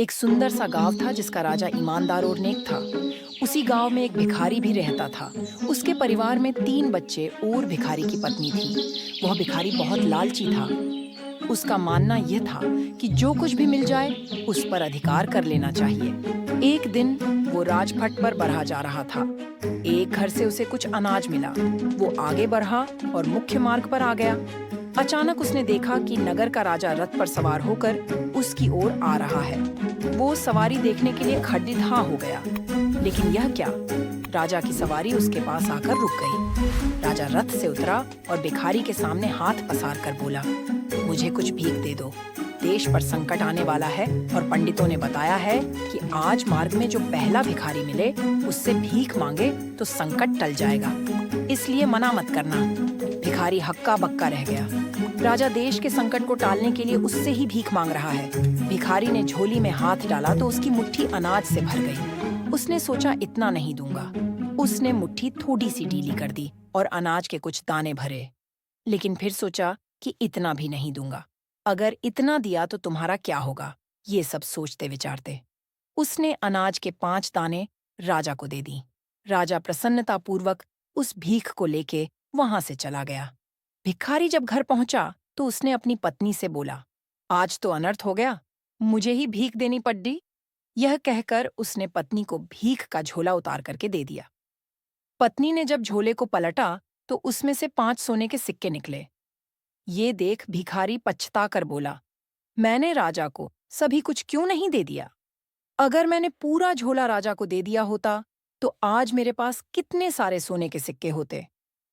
एक सुंदर सा गांव था जिसका राजा ईमानदार और नेक था। उसी गांव में एक भिखारी भी रहता था। उसके परिवार में 3 बच्चे और भिखारी की पत्नी थी। वह भिखारी बहुत लालची था। उसका मानना यह था कि जो कुछ भी मिल जाए उस पर अधिकार कर लेना चाहिए। एक दिन वो राजपथ पर बढ़ा जा रहा था। एक घर से उसे कुछ अनाज मिला। वो आगे बढ़ा और मुख्य मार्ग पर आ गया। अचानक उसने देखा कि नगर का राजा रथ पर सवार होकर उसकी ओर आ रहा है। वो सवारी देखने के लिए खड़िधा हो गया। लेकिन यह क्या? राजा की सवारी उसके पास आकर रुक गई। राजा रथ से उतरा और भिखारी के सामने हाथ पसार कर बोला, मुझे कुछ भीख दे दो। देश पर संकट आने वाला है और पंडितों ने बताया है कि आज मार्ग में जो पहला भिखारी मिले उससे भीख मांगे तो संकट टल जाएगा। इसलिए मना मत करना। भिखारी हक्का बक्का रह गया। राजा देश के संकट को टालने के लिए उससे ही भीख मांग रहा है। भिखारी ने झोली में हाथ डाला तो उसकी मुट्ठी अनाज से भर गई। उसने सोचा इतना नहीं दूंगा। उसने मुट्ठी थोड़ी सी ढीली कर दी और अनाज के कुछ दाने भरे। लेकिन फिर सोचा कि इतना भी नहीं दूंगा। अगर इतना दिया तो तुम्हारा क्या होगा? ये सब सोचते विचारते उसने अनाज के 5 दाने राजा को दे दी। राजा प्रसन्नतापूर्वक उस भीख को लेके वहां से चला गया। भिखारी जब घर पहुंचा तो उसने अपनी पत्नी से बोला, आज तो अनर्थ हो गया, मुझे ही भीख देनी पड़ी। यह कहकर उसने पत्नी को भीख का झोला उतार करके दे दिया। पत्नी ने जब झोले को पलटा तो उसमें से 5 सोने के सिक्के निकले। ये देख भिखारी पछता कर बोला, मैंने राजा को सभी कुछ क्यों नहीं दे दिया? अगर मैंने पूरा झोला राजा को दे दिया होता तो आज मेरे पास कितने सारे सोने के सिक्के होते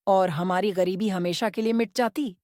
और हमारी गरीबी हमेशा के लिए मिट जाती।